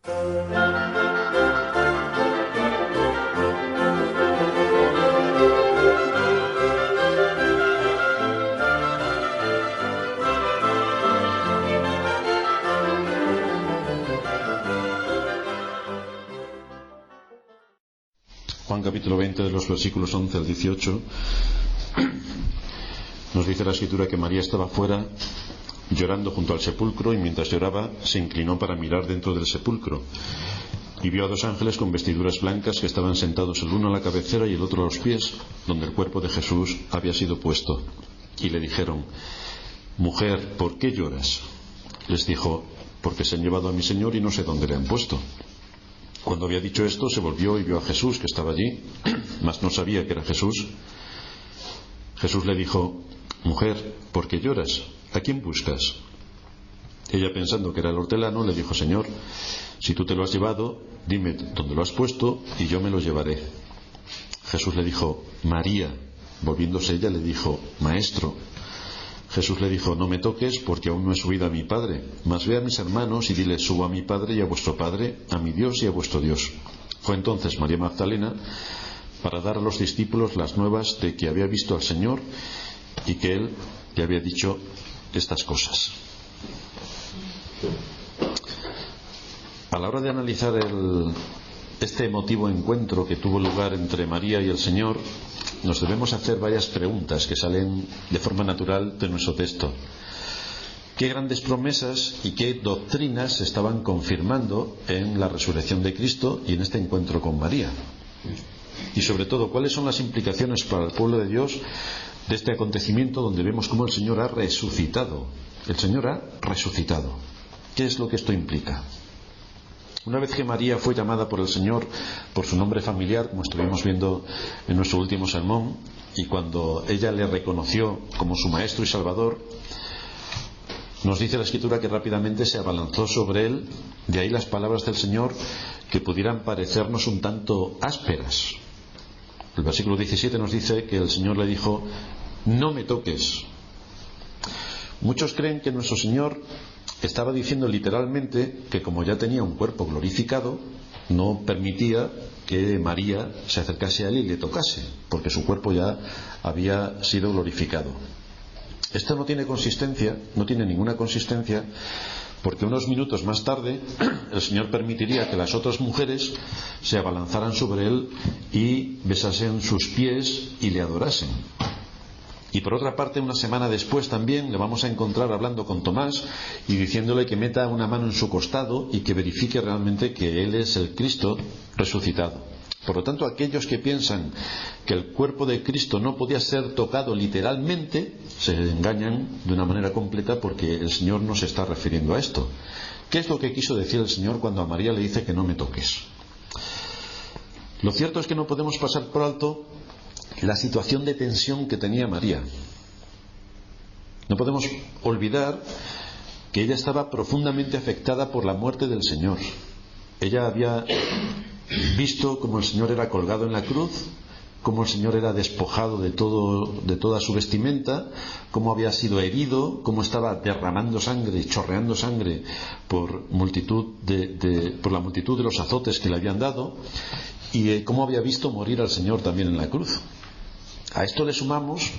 Juan capítulo 20, de los versículos 11 al 18, nos dice la Escritura que María estaba fuera llorando junto al sepulcro, y mientras lloraba se inclinó para mirar dentro del sepulcro, y vio a dos ángeles con vestiduras blancas que estaban sentados, el uno a la cabecera y el otro a los pies, donde el cuerpo de Jesús había sido puesto. Y le dijeron: Mujer, ¿por qué lloras? Les dijo: Porque se han llevado a mi Señor y no sé dónde le han puesto. Cuando había dicho esto, se volvió y vio a Jesús, que estaba allí, mas no sabía que era Jesús. Jesús le dijo: Mujer, ¿por qué lloras? ¿A quién buscas? Ella, pensando que era el hortelano, le dijo: Señor, si tú te lo has llevado, dime dónde lo has puesto y yo me lo llevaré. Jesús le dijo: María. Volviéndose ella, le dijo: Maestro. Jesús le dijo: No me toques, porque aún no he subido a mi Padre, mas ve a mis hermanos y dile: Subo a mi Padre y a vuestro Padre, a mi Dios y a vuestro Dios. Fue entonces María Magdalena para dar a los discípulos las nuevas de que había visto al Señor y que Él le había dicho estas cosas. A la hora de analizar este emotivo encuentro que tuvo lugar entre María y el Señor, nos debemos hacer varias preguntas que salen de forma natural de nuestro texto. ¿Qué grandes promesas y qué doctrinas se estaban confirmando en la resurrección de Cristo y en este encuentro con María? Y sobre todo, ¿cuáles son las implicaciones para el pueblo de Dios de este acontecimiento donde vemos cómo el Señor ha resucitado? El Señor ha resucitado. ¿Qué es lo que esto implica? Una vez que María fue llamada por el Señor por su nombre familiar, como estuvimos viendo en nuestro último sermón, y cuando ella le reconoció como su Maestro y Salvador, nos dice la Escritura que rápidamente se abalanzó sobre él. De ahí las palabras del Señor, que pudieran parecernos un tanto ásperas. El versículo 17 nos dice que el Señor le dijo: No me toques. Muchos creen que nuestro Señor estaba diciendo literalmente que, como ya tenía un cuerpo glorificado, no permitía que María se acercase a él y le tocase, porque su cuerpo ya había sido glorificado. Esto no tiene consistencia, no tiene ninguna consistencia, porque unos minutos más tarde el Señor permitiría que las otras mujeres se abalanzaran sobre él y besasen sus pies y le adorasen. Y por otra parte, una semana después también le vamos a encontrar hablando con Tomás y diciéndole que meta una mano en su costado y que verifique realmente que él es el Cristo resucitado. Por lo tanto, aquellos que piensan que el cuerpo de Cristo no podía ser tocado literalmente, se engañan de una manera completa, porque el Señor no se está refiriendo a esto. ¿Qué es lo que quiso decir el Señor cuando a María le dice que no me toques? Lo cierto es que no podemos pasar por alto la situación de tensión que tenía María. No podemos olvidar que ella estaba profundamente afectada por la muerte del Señor. Ella había visto cómo el Señor era colgado en la cruz, cómo el Señor era despojado de toda su vestimenta, cómo había sido herido, cómo estaba derramando sangre, chorreando sangre por la multitud de los azotes que le habían dado, y cómo había visto morir al Señor también en la cruz. A esto le sumamos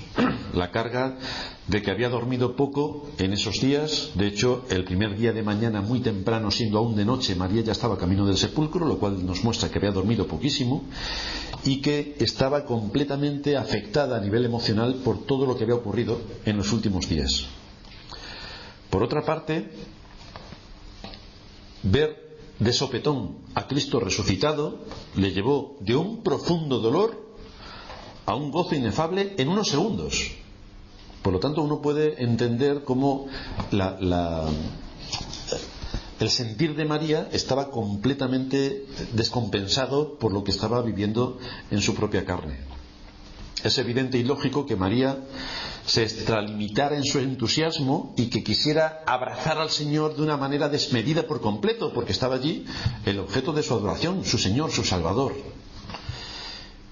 la carga de que había dormido poco en esos días. De hecho, el primer día de mañana, muy temprano, siendo aún de noche, María ya estaba camino del sepulcro, lo cual nos muestra que había dormido poquísimo y que estaba completamente afectada a nivel emocional por todo lo que había ocurrido en los últimos días. Por otra parte, ver de sopetón a Cristo resucitado le llevó de un profundo dolor a un gozo inefable en unos segundos. Por lo tanto, uno puede entender cómo el sentir de María estaba completamente descompensado por lo que estaba viviendo en su propia carne. Es evidente y lógico que María se extralimitara en su entusiasmo y que quisiera abrazar al Señor de una manera desmedida por completo, porque estaba allí el objeto de su adoración, su Señor, su Salvador.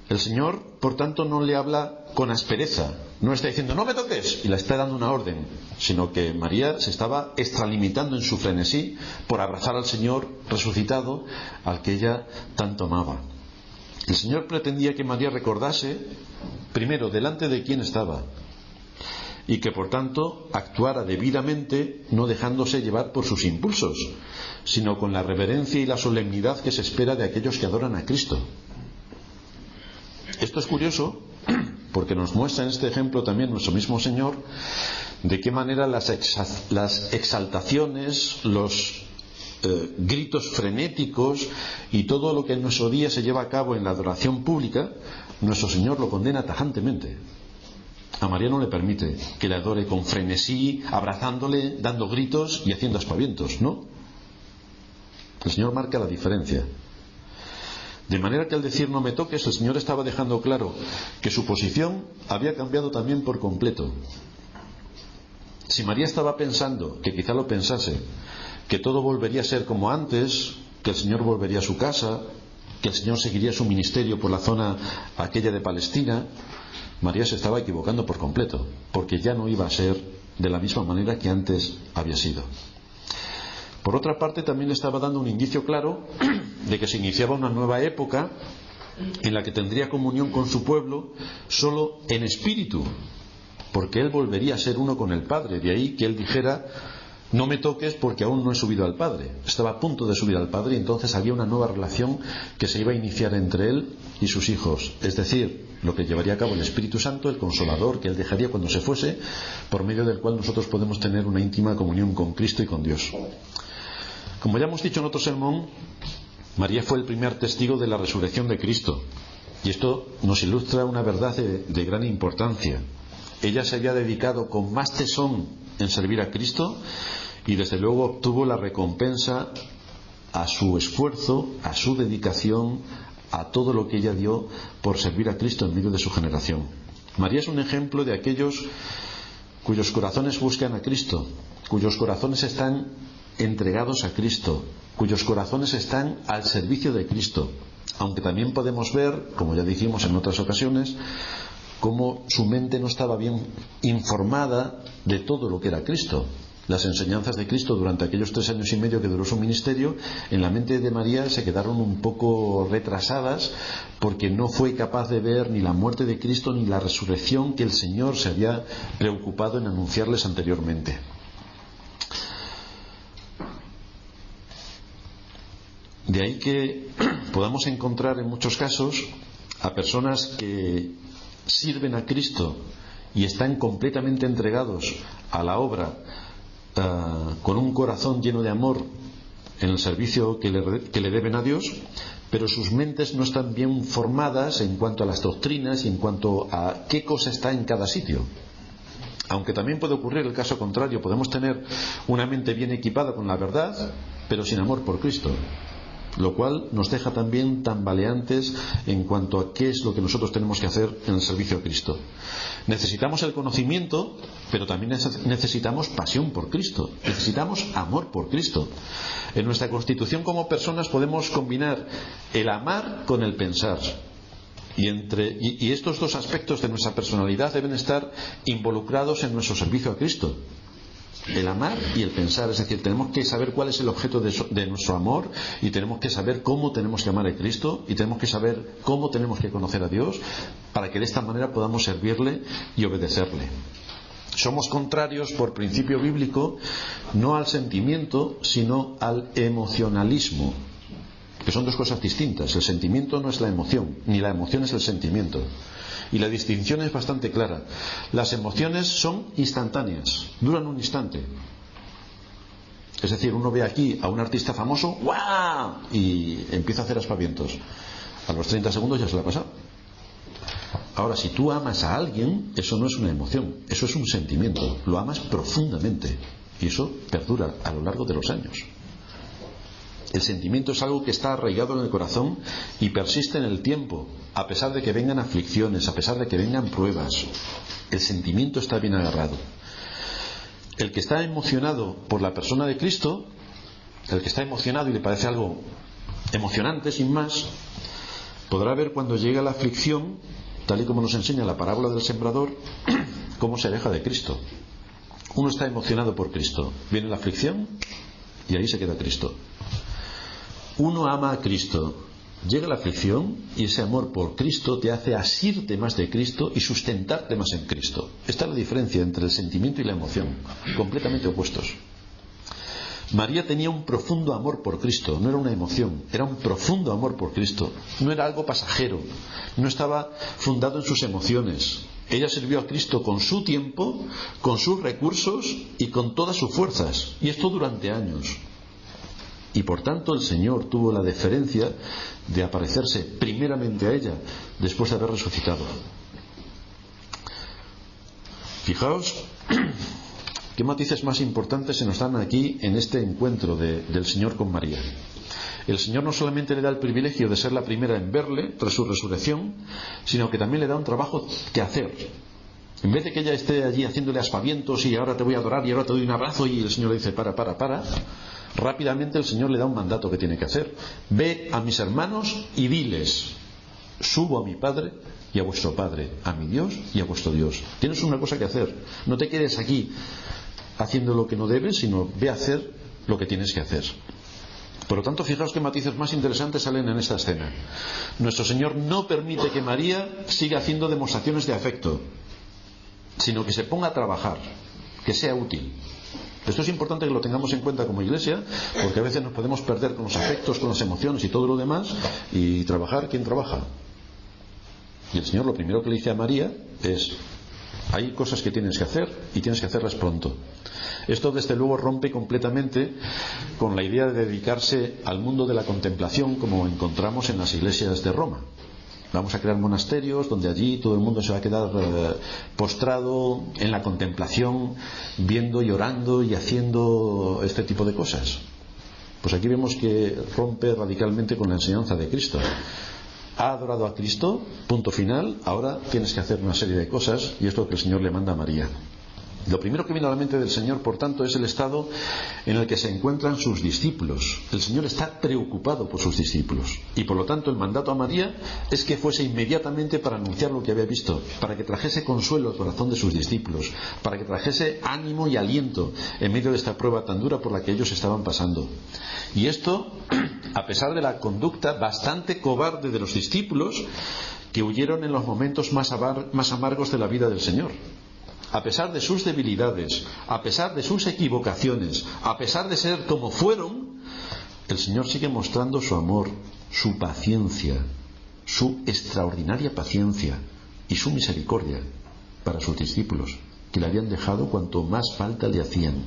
El Señor, por tanto, no le habla con aspereza, no está diciendo no me toques y le está dando una orden, sino que María se estaba extralimitando en su frenesí por abrazar al Señor resucitado, al que ella tanto amaba. El Señor pretendía que María recordase primero delante de quién estaba y que por tanto actuara debidamente, no dejándose llevar por sus impulsos, sino con la reverencia y la solemnidad que se espera de aquellos que adoran a Cristo. Esto es curioso porque nos muestra en este ejemplo también nuestro mismo Señor de qué manera las exaltaciones, los gritos frenéticos y todo lo que en nuestro día se lleva a cabo en la adoración pública, nuestro Señor lo condena tajantemente. A María no le permite que le adore con frenesí, abrazándole, dando gritos y haciendo aspavientos, ¿no? El Señor marca la diferencia. De manera que al decir no me toques, el Señor estaba dejando claro que su posición había cambiado también por completo. Si María estaba pensando, que quizá lo pensase, que todo volvería a ser como antes, que el Señor volvería a su casa, que el Señor seguiría su ministerio por la zona aquella de Palestina, María se estaba equivocando por completo, porque ya no iba a ser de la misma manera que antes había sido. Por otra parte, también le estaba dando un indicio claro de que se iniciaba una nueva época en la que tendría comunión con su pueblo solo en espíritu, porque él volvería a ser uno con el Padre. De ahí que él dijera no me toques porque aún no he subido al Padre. Estaba a punto de subir al Padre y entonces había una nueva relación que se iba a iniciar entre él y sus hijos, es decir, lo que llevaría a cabo el Espíritu Santo, el Consolador que él dejaría cuando se fuese, por medio del cual nosotros podemos tener una íntima comunión con Cristo y con Dios. Como ya hemos dicho en otro sermón, María fue el primer testigo de la resurrección de Cristo, y esto nos ilustra una verdad de gran importancia. Ella se había dedicado con más tesón en servir a Cristo y desde luego obtuvo la recompensa a su esfuerzo, a su dedicación, a todo lo que ella dio por servir a Cristo en medio de su generación. María es un ejemplo de aquellos cuyos corazones buscan a Cristo, cuyos corazones están entregados a Cristo, cuyos corazones están al servicio de Cristo, aunque también podemos ver, como ya dijimos en otras ocasiones, cómo su mente no estaba bien informada de todo lo que era Cristo. Las enseñanzas de Cristo durante aquellos 3 años y medio que duró su ministerio, en la mente de María se quedaron un poco retrasadas porque no fue capaz de ver ni la muerte de Cristo ni la resurrección que el Señor se había preocupado en anunciarles anteriormente. De ahí que podamos encontrar en muchos casos a personas que sirven a Cristo y están completamente entregados a la obra, con un corazón lleno de amor en el servicio que le deben a Dios, pero sus mentes no están bien formadas en cuanto a las doctrinas y en cuanto a qué cosa está en cada sitio. Aunque también puede ocurrir el caso contrario, podemos tener una mente bien equipada con la verdad, pero sin amor por Cristo, lo cual nos deja también tambaleantes en cuanto a qué es lo que nosotros tenemos que hacer en el servicio a Cristo. Necesitamos el conocimiento, pero también necesitamos pasión por Cristo, necesitamos amor por Cristo. En nuestra constitución como personas podemos combinar el amar con el pensar, y estos dos aspectos de nuestra personalidad deben estar involucrados en nuestro servicio a Cristo. El amar y el pensar, es decir, tenemos que saber cuál es el objeto de nuestro amor y tenemos que saber cómo tenemos que amar a Cristo y tenemos que saber cómo tenemos que conocer a Dios para que de esta manera podamos servirle y obedecerle. Somos contrarios por principio bíblico no al sentimiento sino al emocionalismo, que son dos cosas distintas. El sentimiento no es la emoción, ni la emoción es el sentimiento. Y la distinción es bastante clara. Las emociones son instantáneas, duran un instante. Es decir, uno ve aquí a un artista famoso, ¡guau!, y empieza a hacer aspavientos. A los 30 segundos ya se le ha pasado. Ahora, si tú amas a alguien, eso no es una emoción, eso es un sentimiento. Lo amas profundamente y eso perdura a lo largo de los años. El sentimiento es algo que está arraigado en el corazón y persiste en el tiempo, a pesar de que vengan aflicciones, a pesar de que vengan pruebas. El sentimiento está bien agarrado. El que está emocionado por la persona de Cristo, el que está emocionado y le parece algo emocionante, sin más, podrá ver cuando llega la aflicción, tal y como nos enseña la parábola del sembrador, cómo se aleja de Cristo. Uno está emocionado por Cristo, viene la aflicción y ahí se queda Cristo. Uno ama a Cristo, llega la aflicción y ese amor por Cristo te hace asirte más de Cristo y sustentarte más en Cristo. Esta es la diferencia entre el sentimiento y la emoción, completamente opuestos. María tenía un profundo amor por Cristo, no era una emoción, era un profundo amor por Cristo, no era algo pasajero, no estaba fundado en sus emociones. Ella sirvió a Cristo con su tiempo, con sus recursos y con todas sus fuerzas, y esto durante años. Y por tanto el Señor tuvo la deferencia de aparecerse primeramente a ella después de haber resucitado. Fijaos qué matices más importantes se nos dan aquí en este encuentro del Señor con María. El Señor no solamente le da el privilegio de ser la primera en verle tras su resurrección, sino que también le da un trabajo que hacer. En vez de que ella esté allí haciéndole aspavientos y ahora te voy a adorar y ahora te doy un abrazo y el Señor le dice para, rápidamente el Señor le da un mandato que tiene que hacer. Ve a mis hermanos y diles: subo a mi Padre y a vuestro Padre, a mi Dios y a vuestro Dios. Tienes una cosa que hacer. No te quedes aquí haciendo lo que no debes, sino ve a hacer lo que tienes que hacer. Por lo tanto, fijaos qué matices más interesantes salen en esta escena. Nuestro Señor no permite que María siga haciendo demostraciones de afecto, sino que se ponga a trabajar, que sea útil. Esto es importante que lo tengamos en cuenta como iglesia, porque a veces nos podemos perder con los afectos, con las emociones y todo lo demás, y trabajar, ¿quién trabaja? Y el Señor lo primero que le dice a María es: hay cosas que tienes que hacer y tienes que hacerlas pronto. Esto desde luego rompe completamente con la idea de dedicarse al mundo de la contemplación como encontramos en las iglesias de Roma. Vamos a crear monasterios donde allí todo el mundo se va a quedar postrado en la contemplación, viendo y orando y haciendo este tipo de cosas. Pues aquí vemos que rompe radicalmente con la enseñanza de Cristo. Ha adorado a Cristo, punto final, ahora tienes que hacer una serie de cosas, y es lo que el Señor le manda a María. Lo primero que viene a la mente del Señor, por tanto, es el estado en el que se encuentran sus discípulos. El Señor está preocupado por sus discípulos, y por lo tanto el mandato a María es que fuese inmediatamente para anunciar lo que había visto, para que trajese consuelo al corazón de sus discípulos, para que trajese ánimo y aliento en medio de esta prueba tan dura por la que ellos estaban pasando. Y esto a pesar de la conducta bastante cobarde de los discípulos, que huyeron en los momentos más amargos de la vida del Señor. A pesar de sus debilidades, a pesar de sus equivocaciones, a pesar de ser como fueron, el Señor sigue mostrando su amor, su paciencia, su extraordinaria paciencia y su misericordia para sus discípulos, que le habían dejado cuanto más falta le hacían.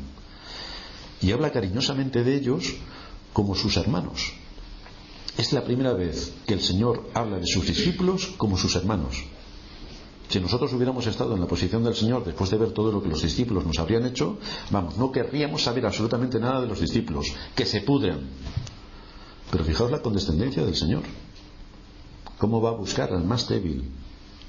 Y habla cariñosamente de ellos como sus hermanos. Es la primera vez que el Señor habla de sus discípulos como sus hermanos. Si nosotros hubiéramos estado en la posición del Señor después de ver todo lo que los discípulos nos habrían hecho, no querríamos saber absolutamente nada de los discípulos, que se pudran. Pero fijaos la condescendencia del Señor. Cómo va a buscar al más débil,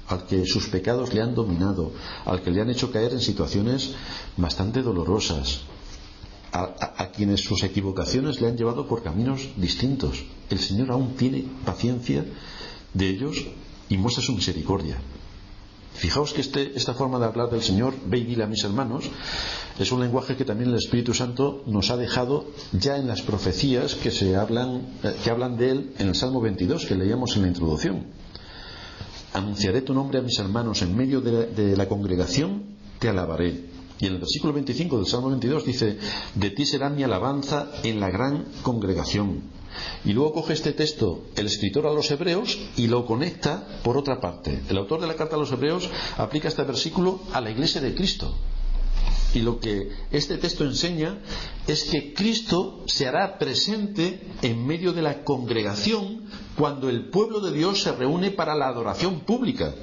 al que sus pecados le han dominado, al que le han hecho caer en situaciones bastante dolorosas, a quienes sus equivocaciones le han llevado por caminos distintos. El Señor aún tiene paciencia de ellos y muestra su misericordia. Fijaos que esta forma de hablar del Señor, ve y dile a mis hermanos, es un lenguaje que también el Espíritu Santo nos ha dejado ya en las profecías que hablan de él en el Salmo 22 que leíamos en la introducción. Anunciaré tu nombre a mis hermanos, en medio de la congregación te alabaré. Y en el versículo 25 del Salmo 22 dice: de ti será mi alabanza en la gran congregación. Y luego coge este texto el escritor a los hebreos y lo conecta por otra parte. El autor de la carta a los hebreos aplica este versículo a la iglesia de Cristo. Y lo que este texto enseña es que Cristo se hará presente en medio de la congregación cuando el pueblo de Dios se reúne para la adoración pública.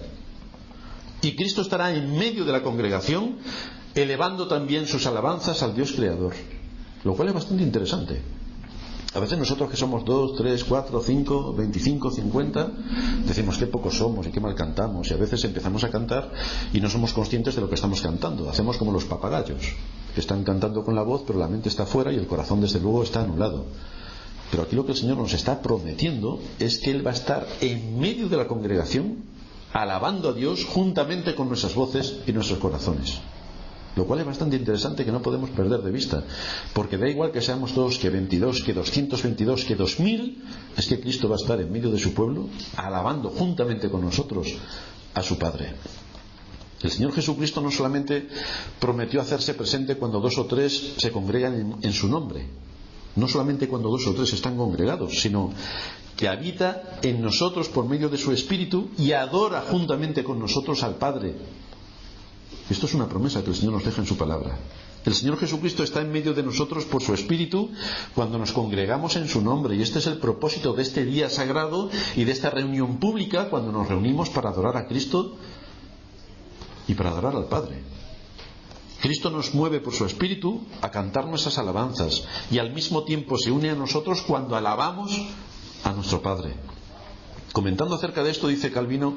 Y Cristo estará en medio de la congregación elevando también sus alabanzas al Dios creador. Lo cual es bastante interesante. A veces nosotros que somos 2, 3, 4, 5, 25, 50, decimos qué pocos somos y qué mal cantamos. Y a veces empezamos a cantar y no somos conscientes de lo que estamos cantando. Hacemos como los papagayos, que están cantando con la voz, pero la mente está fuera y el corazón desde luego está anulado. Pero aquí lo que el Señor nos está prometiendo es que Él va a estar en medio de la congregación, alabando a Dios juntamente con nuestras voces y nuestros corazones. Lo cual es bastante interesante, que no podemos perder de vista, porque da igual que seamos todos, que 22, que 222, que 2000, es que Cristo va a estar en medio de su pueblo, alabando juntamente con nosotros a su Padre. El Señor Jesucristo no solamente prometió hacerse presente cuando 2 o 3 se congregan en su nombre, no solamente cuando 2 o 3 están congregados, sino que habita en nosotros por medio de su Espíritu y adora juntamente con nosotros al Padre. Esto es una promesa que el Señor nos deja en su palabra. El Señor Jesucristo está en medio de nosotros por su Espíritu cuando nos congregamos en su nombre, y este es el propósito de este día sagrado y de esta reunión pública, cuando nos reunimos para adorar a Cristo y para adorar al Padre. Cristo nos mueve por su Espíritu a cantar nuestras alabanzas, y al mismo tiempo se une a nosotros cuando alabamos a nuestro Padre. Comentando acerca de esto, dice Calvino: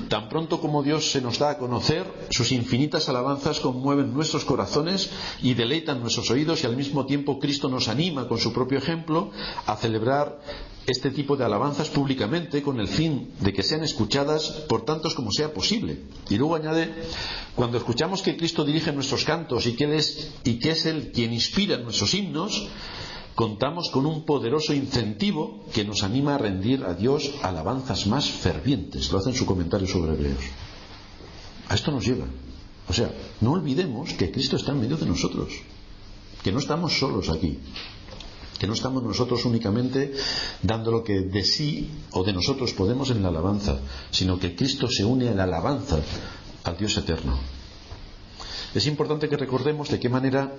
tan pronto como Dios se nos da a conocer, sus infinitas alabanzas conmueven nuestros corazones y deleitan nuestros oídos, y al mismo tiempo Cristo nos anima con su propio ejemplo a celebrar este tipo de alabanzas públicamente, con el fin de que sean escuchadas por tantos como sea posible. Y luego añade: cuando escuchamos que Cristo dirige nuestros cantos y que es Él quien inspira nuestros himnos, contamos con un poderoso incentivo que nos anima a rendir a Dios alabanzas más fervientes. Lo hace en su comentario sobre Hebreos. A esto nos lleva. O sea, no olvidemos que Cristo está en medio de nosotros, que no estamos solos aquí, que no estamos nosotros únicamente dando lo que de sí o de nosotros podemos en la alabanza, sino que Cristo se une a la alabanza al Dios eterno. Es importante que recordemos de qué manera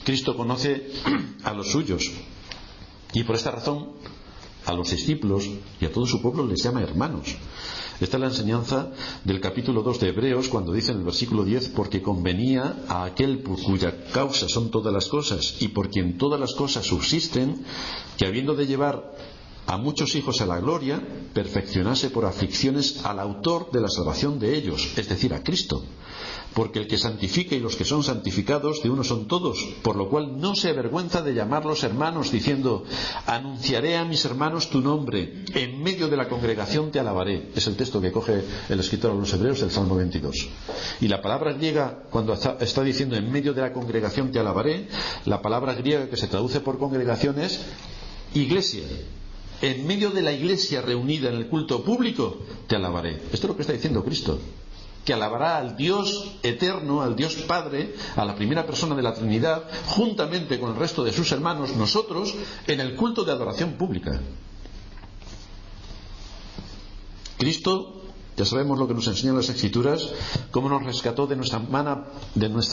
Cristo conoce a los suyos, y por esta razón a los discípulos y a todo su pueblo les llama hermanos. Esta es la enseñanza del capítulo 2 de Hebreos, cuando dice en el versículo 10: porque convenía a aquel por cuya causa son todas las cosas y por quien todas las cosas subsisten, que habiendo de llevar a muchos hijos a la gloria, perfeccionase por aflicciones al autor de la salvación de ellos, es decir, a Cristo. Porque el que santifica y los que son santificados de uno son todos, por lo cual no se avergüenza de llamarlos hermanos, diciendo: anunciaré a mis hermanos tu nombre, en medio de la congregación te alabaré. Es el texto que coge el escritor a los Hebreos del Salmo 22. Y la palabra griega, cuando está diciendo en medio de la congregación te alabaré, la palabra griega que se traduce por congregación es iglesia. En medio de la iglesia reunida en el culto público te alabaré. Esto es lo que está diciendo Cristo, que alabará al Dios eterno, al Dios Padre, a la primera persona de la Trinidad, juntamente con el resto de sus hermanos, nosotros, en el culto de adoración pública. Cristo, ya sabemos lo que nos enseñan las Escrituras, cómo nos rescató de nuestra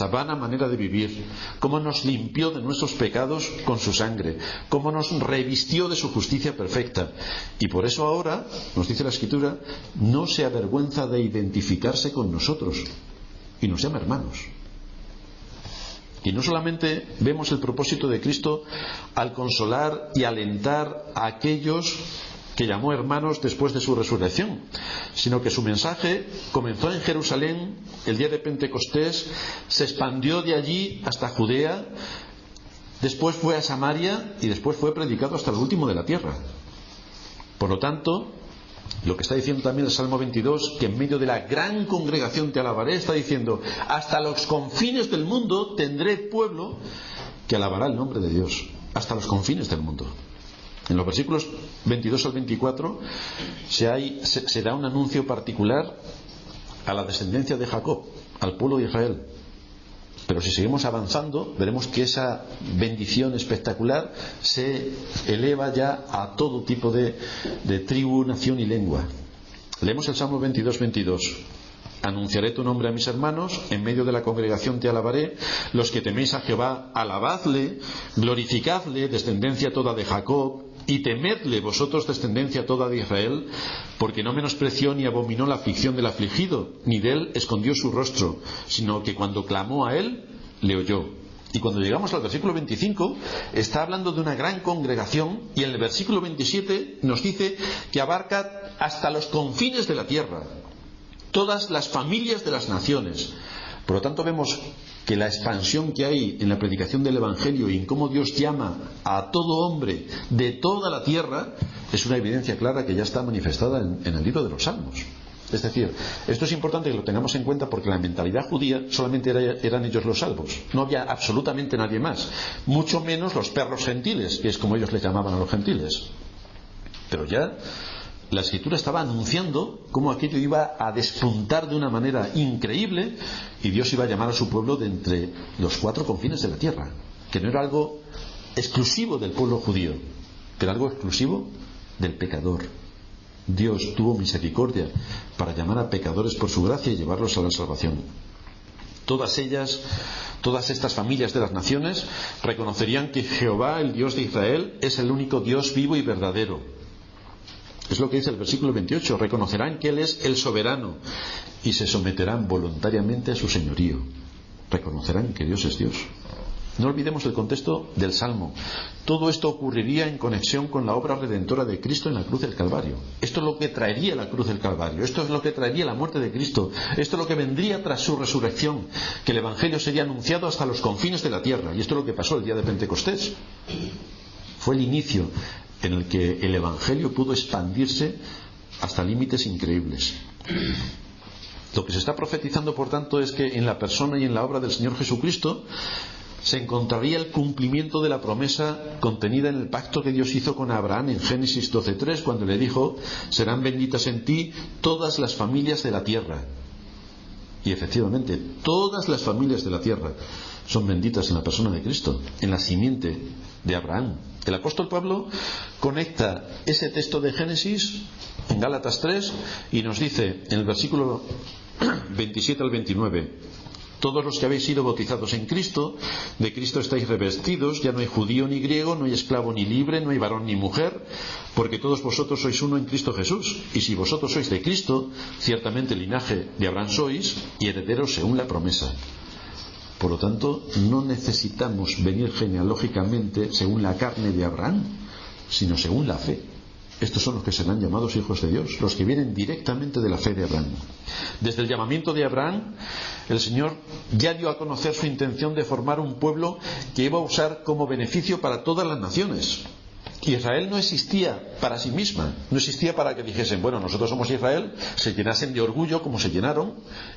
vana manera de vivir, cómo nos limpió de nuestros pecados con su sangre, cómo nos revistió de su justicia perfecta. Y por eso ahora, nos dice la Escritura, no se avergüenza de identificarse con nosotros y nos llama hermanos. Y no solamente vemos el propósito de Cristo al consolar y alentar a aquellos que llamó hermanos después de su resurrección, sino que su mensaje comenzó en Jerusalén el día de Pentecostés, se expandió de allí hasta Judea, después fue a Samaria y después fue predicado hasta el último de la tierra. Por lo tanto, lo que está diciendo también el Salmo 22, que en medio de la gran congregación te alabaré, está diciendo: hasta los confines del mundo tendré pueblo que alabará el nombre de Dios, hasta los confines del mundo. En los versículos 22 al 24 se da un anuncio particular a la descendencia de Jacob, al pueblo de Israel. Pero si seguimos avanzando, veremos que esa bendición espectacular se eleva ya a todo tipo de tribu, nación y lengua. Leemos el Salmo 22. Anunciaré tu nombre a mis hermanos, en medio de la congregación te alabaré. Los que teméis a Jehová, alabadle, glorificadle, descendencia toda de Jacob, y temedle vosotros, descendencia toda de Israel, porque no menospreció ni abominó la aflicción del afligido, ni de él escondió su rostro, sino que cuando clamó a él, le oyó. Y cuando llegamos al versículo 25, está hablando de una gran congregación, y en el versículo 27 nos dice que abarca hasta los confines de la tierra, todas las familias de las naciones. Por lo tanto, vemos que la expansión que hay en la predicación del Evangelio y en cómo Dios llama a todo hombre de toda la tierra es una evidencia clara que ya está manifestada en el libro de los Salmos. Es decir, esto es importante que lo tengamos en cuenta porque la mentalidad judía solamente eran ellos los salvos. No había absolutamente nadie más. Mucho menos los perros gentiles, que es como ellos les llamaban a los gentiles. Pero ya la Escritura estaba anunciando cómo aquello iba a despuntar de una manera increíble y Dios iba a llamar a su pueblo de entre los 4 confines de la tierra. Que no era algo exclusivo del pueblo judío, pero algo exclusivo del pecador. Dios tuvo misericordia para llamar a pecadores por su gracia y llevarlos a la salvación. Todas estas familias de las naciones reconocerían que Jehová, el Dios de Israel, es el único Dios vivo y verdadero. Es lo que dice el versículo 28. Reconocerán que Él es el soberano y se someterán voluntariamente a su señorío. Reconocerán que Dios es Dios. No olvidemos el contexto del Salmo. Todo esto ocurriría en conexión con la obra redentora de Cristo en la cruz del Calvario. Esto es lo que traería la cruz del Calvario. Esto es lo que traería la muerte de Cristo. Esto es lo que vendría tras su resurrección. Que el Evangelio sería anunciado hasta los confines de la tierra. Y esto es lo que pasó el día de Pentecostés. Fue el inicio en el que el Evangelio pudo expandirse hasta límites increíbles. Lo que se está profetizando, por tanto, es que en la persona y en la obra del Señor Jesucristo se encontraría el cumplimiento de la promesa contenida en el pacto que Dios hizo con Abraham en Génesis 12:3, cuando le dijo: serán benditas en ti todas las familias de la tierra. Y efectivamente, todas las familias de la tierra son benditas en la persona de Cristo, en la simiente de Abraham. El apóstol Pablo conecta ese texto de Génesis en Gálatas 3 y nos dice en el versículo 27 al 29: todos los que habéis sido bautizados en Cristo, de Cristo estáis revestidos, ya no hay judío ni griego, no hay esclavo ni libre, no hay varón ni mujer, porque todos vosotros sois uno en Cristo Jesús. Y si vosotros sois de Cristo, ciertamente linaje de Abraham sois y herederos según la promesa. Por lo tanto, no necesitamos venir genealógicamente según la carne de Abraham, sino según la fe. Estos son los que serán llamados hijos de Dios, los que vienen directamente de la fe de Abraham. Desde el llamamiento de Abraham, el Señor ya dio a conocer su intención de formar un pueblo que iba a usar como beneficio para todas las naciones. Israel no existía para sí misma, no existía para que dijesen: bueno, nosotros somos Israel, se llenasen de orgullo como se llenaron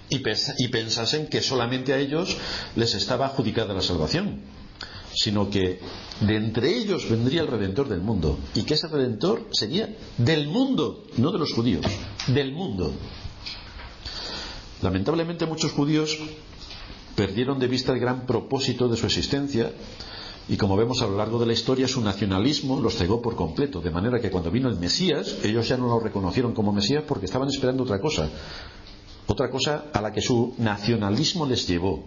y pensasen que solamente a ellos les estaba adjudicada la salvación, sino que de entre ellos vendría el Redentor del mundo, y que ese Redentor sería del mundo, no de los judíos, del mundo. Lamentablemente muchos judíos perdieron de vista el gran propósito de su existencia, y como vemos a lo largo de la historia, su nacionalismo los cegó por completo, de manera que cuando vino el Mesías, ellos ya no lo reconocieron como Mesías porque estaban esperando otra cosa a la que su nacionalismo les llevó.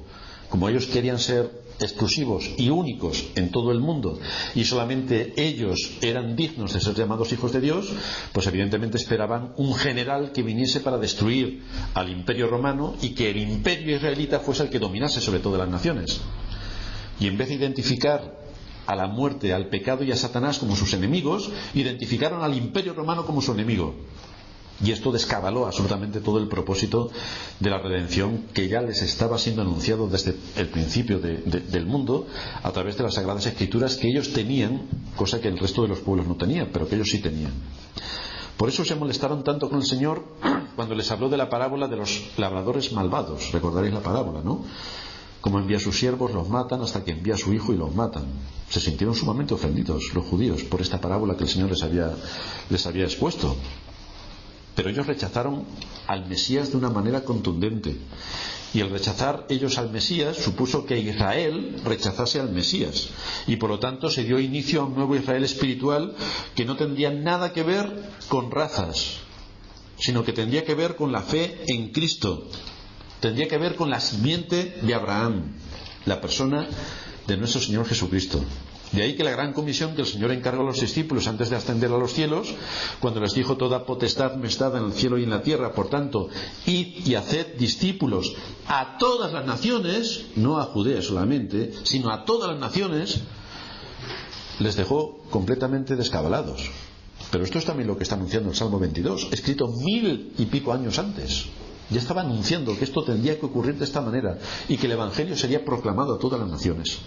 Como ellos querían ser exclusivos y únicos en todo el mundo y solamente ellos eran dignos de ser llamados hijos de Dios, pues evidentemente esperaban un general que viniese para destruir al imperio romano y que el imperio israelita fuese el que dominase sobre todas las naciones. Y en vez de identificar a la muerte, al pecado y a Satanás como sus enemigos, identificaron al imperio romano como su enemigo. Y esto descabaló absolutamente todo el propósito de la redención que ya les estaba siendo anunciado desde el principio del mundo a través de las Sagradas Escrituras que ellos tenían, cosa que el resto de los pueblos no tenían, pero que ellos sí tenían. Por eso se molestaron tanto con el Señor cuando les habló de la parábola de los labradores malvados. Recordaréis la parábola, ¿no? Como envía a sus siervos, los matan, hasta que envía a su hijo y los matan. Se sintieron sumamente ofendidos los judíos por esta parábola que el Señor les había expuesto. Pero ellos rechazaron al Mesías de una manera contundente. Y el rechazar ellos al Mesías supuso que Israel rechazase al Mesías. Y por lo tanto se dio inicio a un nuevo Israel espiritual que no tendría nada que ver con razas, sino que tendría que ver con la fe en Cristo. Tendría que ver con la simiente de Abraham, la persona de nuestro Señor Jesucristo. De ahí que la gran comisión que el Señor encargó a los discípulos antes de ascender a los cielos, cuando les dijo: toda potestad me es dada en el cielo y en la tierra, por tanto, id y haced discípulos a todas las naciones, no a Judea solamente, sino a todas las naciones, les dejó completamente descabalados. Pero esto es también lo que está anunciando el Salmo 22, escrito 1000 y pico años antes. Ya estaba anunciando que esto tendría que ocurrir de esta manera y que el Evangelio sería proclamado a todas las naciones.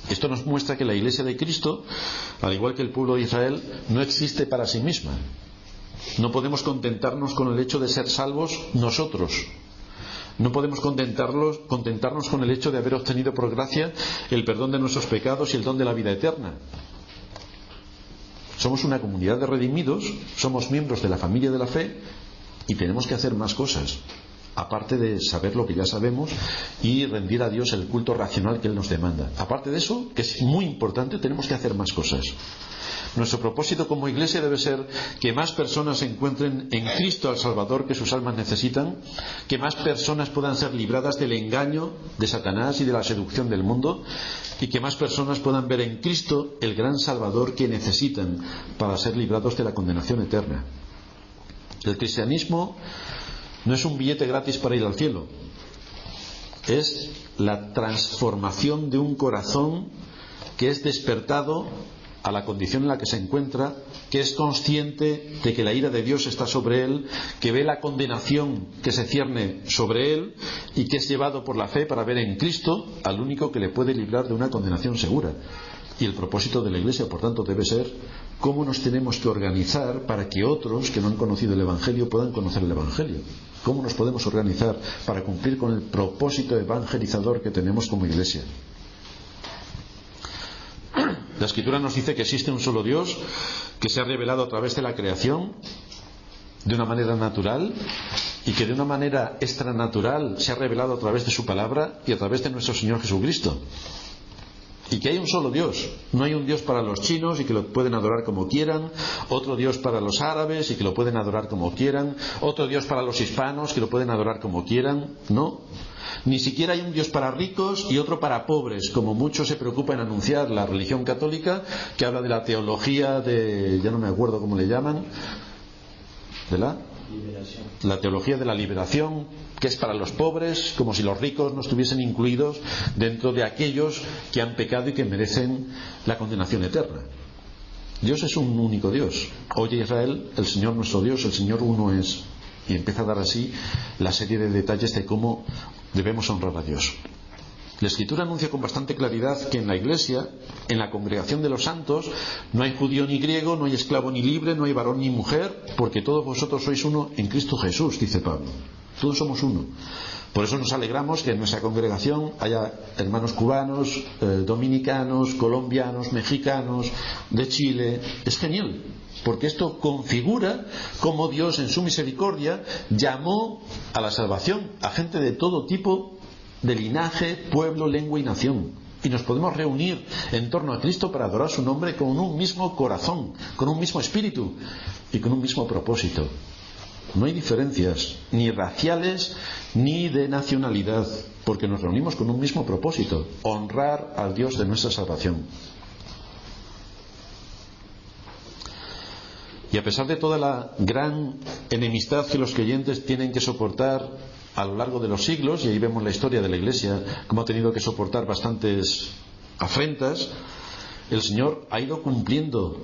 Esto nos muestra que la Iglesia de Cristo, al igual que el pueblo de Israel, no existe para sí misma. No podemos contentarnos con el hecho de ser salvos nosotros. No podemos contentarnos con el hecho de haber obtenido por gracia el perdón de nuestros pecados y el don de la vida eterna. Somos una comunidad de redimidos, somos miembros de la familia de la fe y tenemos que hacer más cosas, aparte de saber lo que ya sabemos y rendir a Dios el culto racional que Él nos demanda. Aparte de eso, que es muy importante, tenemos que hacer más cosas. Nuestro propósito como Iglesia debe ser que más personas encuentren en Cristo al Salvador que sus almas necesitan, que más personas puedan ser libradas del engaño de Satanás y de la seducción del mundo, y que más personas puedan ver en Cristo el gran Salvador que necesitan para ser librados de la condenación eterna. El cristianismo no es un billete gratis para ir al cielo, es la transformación de un corazón que es despertado a la condición en la que se encuentra, que es consciente de que la ira de Dios está sobre él, que ve la condenación que se cierne sobre él y que es llevado por la fe para ver en Cristo al único que le puede librar de una condenación segura. Y el propósito de la Iglesia, por tanto, debe ser cómo nos tenemos que organizar para que otros que no han conocido el Evangelio puedan conocer el Evangelio. Cómo nos podemos organizar para cumplir con el propósito evangelizador que tenemos como Iglesia. La Escritura nos dice que existe un solo Dios que se ha revelado a través de la creación de una manera natural y que de una manera extranatural se ha revelado a través de su palabra y a través de nuestro Señor Jesucristo. Y que hay un solo Dios. No hay un Dios para los chinos y que lo pueden adorar como quieran, otro Dios para los árabes y que lo pueden adorar como quieran, otro Dios para los hispanos que lo pueden adorar como quieran. No. Ni siquiera hay un Dios para ricos y otro para pobres, como muchos se preocupan en anunciar la religión católica, que habla de la teología de, ya no me acuerdo cómo le llaman, de la teología de la liberación, que es para los pobres, como si los ricos no estuviesen incluidos dentro de aquellos que han pecado y que merecen la condenación eterna. Dios es un único Dios. Oye Israel, el Señor nuestro Dios, el Señor uno es. Y empieza a dar así la serie de detalles de cómo debemos honrar a Dios. La Escritura anuncia con bastante claridad que en la Iglesia, en la congregación de los santos, no hay judío ni griego, no hay esclavo ni libre, no hay varón ni mujer, porque todos vosotros sois uno en Cristo Jesús, dice Pablo. Todos somos uno. Por eso nos alegramos que en nuestra congregación haya hermanos cubanos, dominicanos, colombianos, mexicanos, de Chile. Es genial, porque esto configura cómo Dios en su misericordia llamó a la salvación a gente de todo tipo de linaje, pueblo, lengua y nación. Y nos podemos reunir en torno a Cristo para adorar su nombre con un mismo corazón, con un mismo espíritu y con un mismo propósito. No hay diferencias, ni raciales ni de nacionalidad, porque nos reunimos con un mismo propósito: honrar al Dios de nuestra salvación. Y a pesar de toda la gran enemistad que los creyentes tienen que soportar a lo largo de los siglos, y ahí vemos la historia de la Iglesia, cómo ha tenido que soportar bastantes afrentas, el Señor ha ido cumpliendo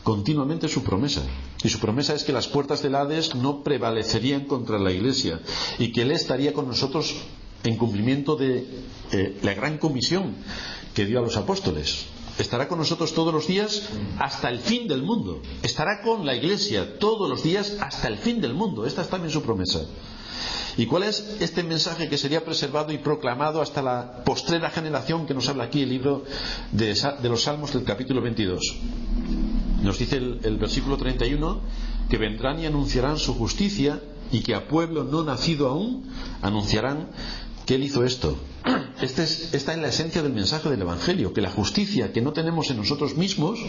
continuamente su promesa. Y su promesa es que las puertas del Hades no prevalecerían contra la Iglesia y que Él estaría con nosotros en cumplimiento de la gran comisión que dio a los apóstoles. Estará con nosotros todos los días hasta el fin del mundo. Estará con la Iglesia todos los días hasta el fin del mundo. Esta es también su promesa. ¿Y cuál es este mensaje que sería preservado y proclamado hasta la postrera generación que nos habla aquí el libro de los Salmos del capítulo 22? Nos dice el versículo 31 que vendrán y anunciarán su justicia y que a pueblo no nacido aún anunciarán que Él hizo esto. Esta es la esencia del mensaje del Evangelio, que la justicia que no tenemos en nosotros mismos,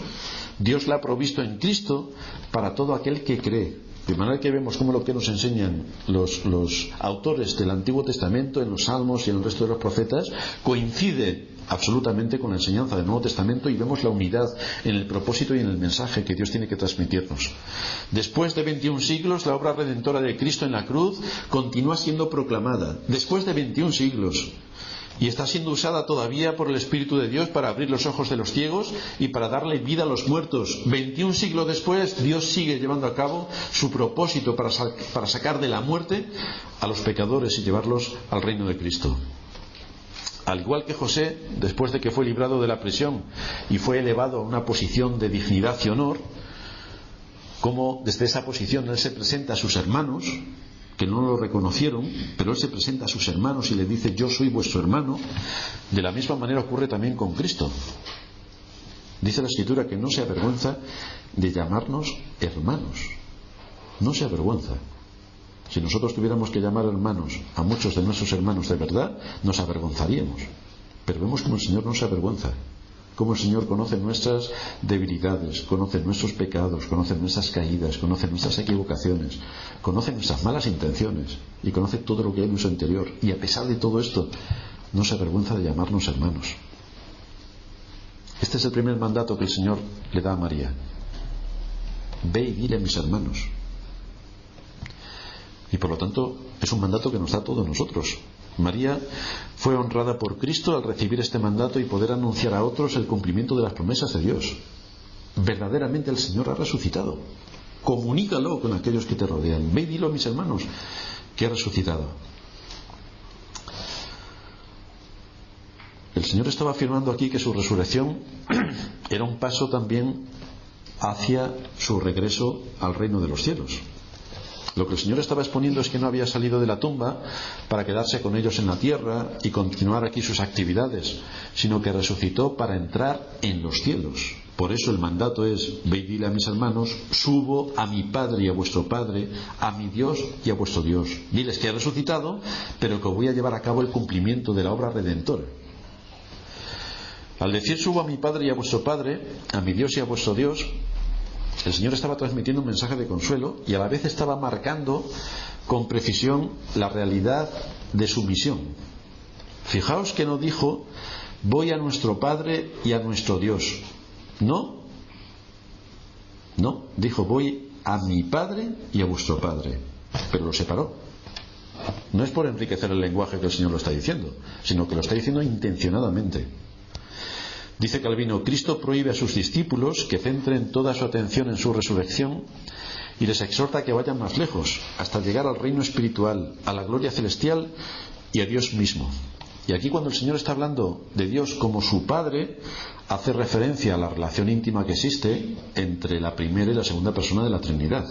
Dios la ha provisto en Cristo para todo aquel que cree. De manera que vemos cómo lo que nos enseñan los autores del Antiguo Testamento en los Salmos y en el resto de los profetas coincide absolutamente con la enseñanza del Nuevo Testamento, y vemos la unidad en el propósito y en el mensaje que Dios tiene que transmitirnos. Después de 21 siglos, la obra redentora de Cristo en la cruz continúa siendo proclamada. Después de 21 siglos. y está siendo usada todavía por el Espíritu de Dios para abrir los ojos de los ciegos y para darle vida a los muertos. 21 siglos después, Dios sigue llevando a cabo su propósito para sacar de la muerte a los pecadores y llevarlos al reino de Cristo. Al igual que José, después de que fue librado de la prisión y fue elevado a una posición de dignidad y honor, como desde esa posición él se presenta a sus hermanos, que no lo reconocieron, pero él se presenta a sus hermanos y le dice: yo soy vuestro hermano. De la misma manera ocurre también con Cristo. Dice la Escritura que no se avergüenza de llamarnos hermanos. No se avergüenza. Si nosotros tuviéramos que llamar hermanos a muchos de nuestros hermanos de verdad, nos avergonzaríamos. Pero vemos como el Señor no se avergüenza, como el Señor conoce nuestras debilidades, conoce nuestros pecados, conoce nuestras caídas, conoce nuestras equivocaciones, conoce nuestras malas intenciones y conoce todo lo que hay en nuestro interior. Y a pesar de todo esto, no se avergüenza de llamarnos hermanos. Este es el primer mandato que el Señor le da a María: ve y dile a mis hermanos. Y por lo tanto es un mandato que nos da a todos nosotros. María fue honrada por Cristo al recibir este mandato y poder anunciar a otros el cumplimiento de las promesas de Dios. Verdaderamente el Señor ha resucitado. Comunícalo con aquellos que te rodean. Ve y dilo a mis hermanos que ha resucitado. El Señor estaba afirmando aquí que su resurrección era un paso también hacia su regreso al reino de los cielos. Lo que el Señor estaba exponiendo es que no había salido de la tumba para quedarse con ellos en la tierra y continuar aquí sus actividades, sino que resucitó para entrar en los cielos. Por eso el mandato es: ve y dile a mis hermanos, subo a mi Padre y a vuestro Padre, a mi Dios y a vuestro Dios. Diles que he resucitado, pero que voy a llevar a cabo el cumplimiento de la obra redentora. Al decir subo a mi Padre y a vuestro Padre, a mi Dios y a vuestro Dios, el Señor estaba transmitiendo un mensaje de consuelo y a la vez estaba marcando con precisión la realidad de su misión. Fijaos que no dijo: voy a nuestro Padre y a nuestro Dios. No, dijo: voy a mi Padre y a vuestro Padre. Pero lo separó. No es por enriquecer el lenguaje que el Señor lo está diciendo, sino que lo está diciendo intencionadamente. Dice Calvino: Cristo prohíbe a sus discípulos que centren toda su atención en su resurrección y les exhorta a que vayan más lejos, hasta llegar al reino espiritual, a la gloria celestial y a Dios mismo. Y aquí, cuando el Señor está hablando de Dios como su Padre, hace referencia a la relación íntima que existe entre la primera y la segunda persona de la Trinidad.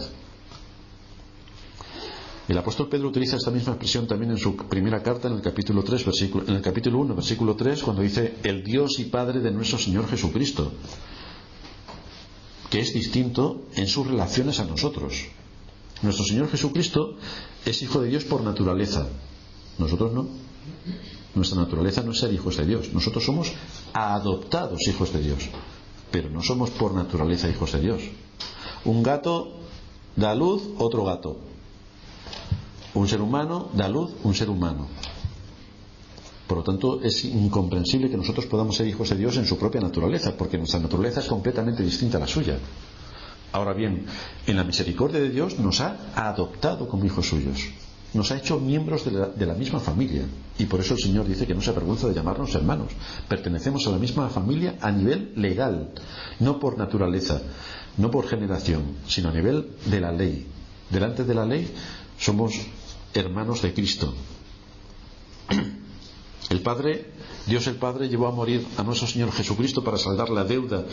El apóstol Pedro utiliza esta misma expresión también en su primera carta, en el capítulo 1, versículo 3, cuando dice: el Dios y Padre de nuestro Señor Jesucristo, que es distinto en sus relaciones a nosotros. Nuestro Señor Jesucristo es hijo de Dios por naturaleza. Nosotros no. Nuestra naturaleza no es ser hijos de Dios. Nosotros somos adoptados hijos de Dios, pero no somos por naturaleza hijos de Dios. Un gato da a luz otro gato. Un ser humano da a luz un ser humano. Por lo tanto, es incomprensible que nosotros podamos ser hijos de Dios en su propia naturaleza, porque nuestra naturaleza es completamente distinta a la suya. Ahora bien, en la misericordia de Dios nos ha adoptado como hijos suyos, nos ha hecho miembros de la misma familia, y por eso el Señor dice que no se avergüenza de llamarnos hermanos. Pertenecemos a la misma familia a nivel legal, no por naturaleza, no por generación, sino a nivel de la ley. Delante de la ley somos hermanos de Cristo. El Padre, Dios el Padre, llevó a morir a nuestro Señor Jesucristo para saldar la deuda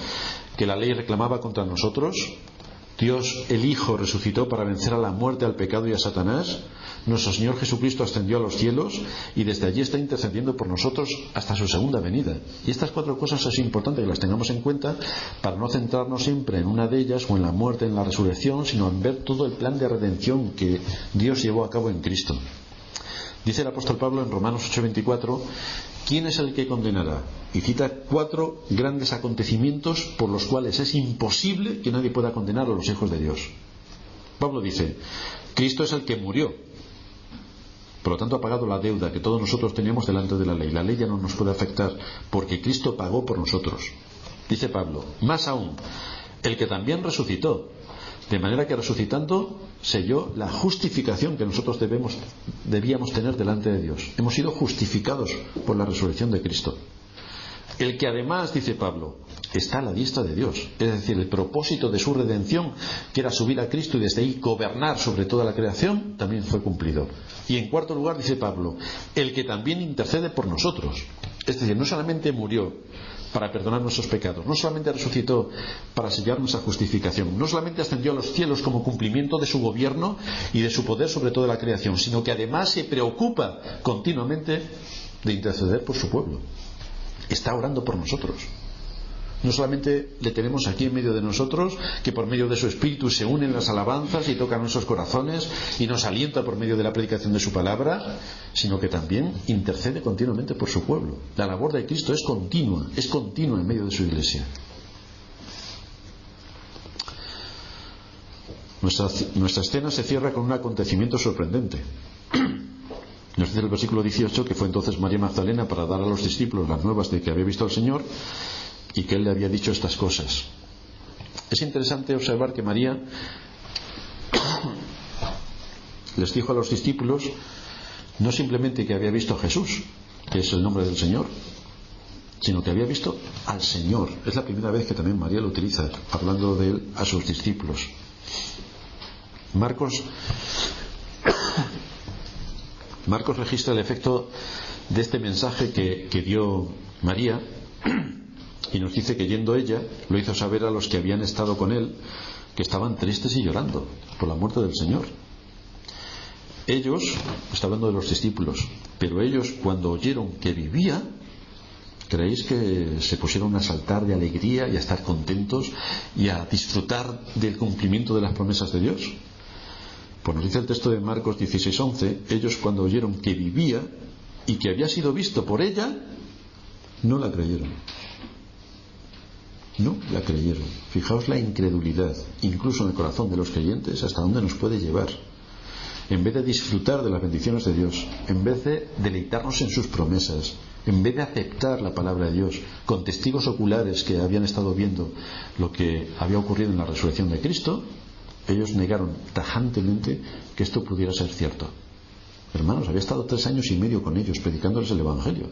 que la ley reclamaba contra nosotros. Dios el Hijo resucitó para vencer a la muerte, al pecado y a Satanás. Nuestro Señor Jesucristo ascendió a los cielos y desde allí está intercediendo por nosotros hasta su segunda venida. Y estas cuatro cosas es importante que las tengamos en cuenta para no centrarnos siempre en una de ellas o en la muerte, en la resurrección, sino en ver todo el plan de redención que Dios llevó a cabo en Cristo. Dice el apóstol Pablo en Romanos 8:24: ¿quién es el que condenará? Y cita 4 grandes acontecimientos por los cuales es imposible que nadie pueda condenar a los hijos de Dios. Pablo dice: Cristo es el que murió, por lo tanto ha pagado la deuda que todos nosotros teníamos delante de la ley. La ley ya no nos puede afectar porque Cristo pagó por nosotros. Dice Pablo: más aún, el que también resucitó, De manera que resucitando selló la justificación que nosotros debíamos tener delante de Dios. Hemos sido justificados por la resurrección de Cristo. El que además, dice Pablo, está a la diestra de Dios. Es decir, el propósito de su redención, que era subir a Cristo y desde ahí gobernar sobre toda la creación, también fue cumplido. Y en cuarto lugar, dice Pablo, el que también intercede por nosotros. Es decir, no solamente murió para perdonar nuestros pecados, no solamente resucitó para sellar nuestra justificación, no solamente ascendió a los cielos como cumplimiento de su gobierno y de su poder sobre toda la creación, sino que además se preocupa continuamente de interceder por su pueblo. Está orando por nosotros. No solamente le tenemos aquí en medio de nosotros, que por medio de su espíritu se unen las alabanzas y tocan nuestros corazones y nos alienta por medio de la predicación de su palabra, sino que también intercede continuamente por su pueblo. La labor de Cristo es continua en medio de su iglesia. Nuestra escena se cierra con un acontecimiento sorprendente. Nos dice el versículo 18 que fue entonces María Magdalena para dar a los discípulos las nuevas de que había visto al Señor y que Él le había dicho estas cosas. Es interesante observar que María les dijo a los discípulos no simplemente que había visto a Jesús, que es el nombre del Señor, sino que había visto al Señor. Es la primera vez que también María lo utiliza, hablando de Él a sus discípulos. Marcos registra el efecto de este mensaje que dio María y nos dice que yendo ella lo hizo saber a los que habían estado con él, que estaban tristes y llorando por la muerte del Señor. Ellos, está hablando de los discípulos, pero ellos cuando oyeron que vivía, ¿creéis que se pusieron a saltar de alegría y a estar contentos y a disfrutar del cumplimiento de las promesas de Dios? Pues nos dice el texto de Marcos 16:11, ellos cuando oyeron que vivía y que había sido visto por ella, no la creyeron. No la creyeron. Fijaos la incredulidad, incluso en el corazón de los creyentes, hasta dónde nos puede llevar. En vez de disfrutar de las bendiciones de Dios, en vez de deleitarnos en sus promesas, en vez de aceptar la palabra de Dios con testigos oculares que habían estado viendo lo que había ocurrido en la resurrección de Cristo, ellos negaron tajantemente que esto pudiera ser cierto. Hermanos, había estado 3 años y medio con ellos predicándoles el Evangelio.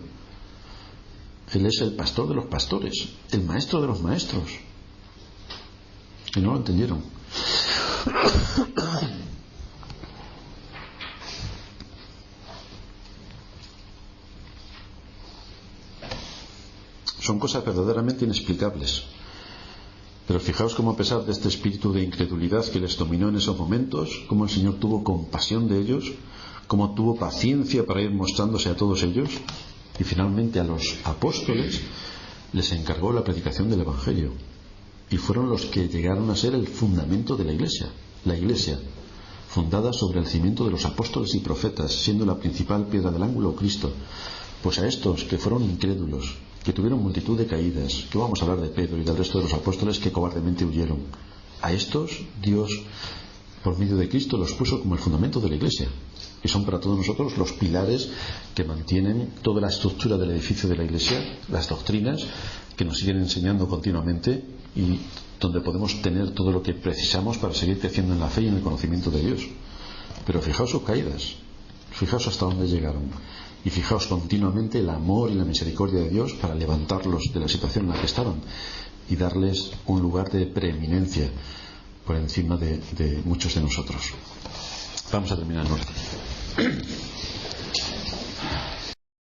Él es el pastor de los pastores, el maestro de los maestros, y no lo entendieron. Son cosas verdaderamente inexplicables. Pero fijaos cómo a pesar de este espíritu de incredulidad que les dominó en esos momentos, cómo el Señor tuvo compasión de ellos, cómo tuvo paciencia para ir mostrándose a todos ellos, y finalmente a los apóstoles les encargó la predicación del Evangelio, y fueron los que llegaron a ser el fundamento de la iglesia, fundada sobre el cimiento de los apóstoles y profetas, siendo la principal piedra del ángulo Cristo. Pues a estos que fueron incrédulos, que tuvieron multitud de caídas, que vamos a hablar de Pedro y del resto de los apóstoles que cobardemente huyeron, a estos Dios por medio de Cristo los puso como el fundamento de la iglesia, y son para todos nosotros los pilares que mantienen toda la estructura del edificio de la iglesia, las doctrinas que nos siguen enseñando continuamente y donde podemos tener todo lo que precisamos para seguir creciendo en la fe y en el conocimiento de Dios. Pero fijaos sus caídas, fijaos hasta dónde llegaron, y fijaos continuamente el amor y la misericordia de Dios para levantarlos de la situación en la que estaban y darles un lugar de preeminencia por encima de muchos de nosotros. Vamos a terminar en orden.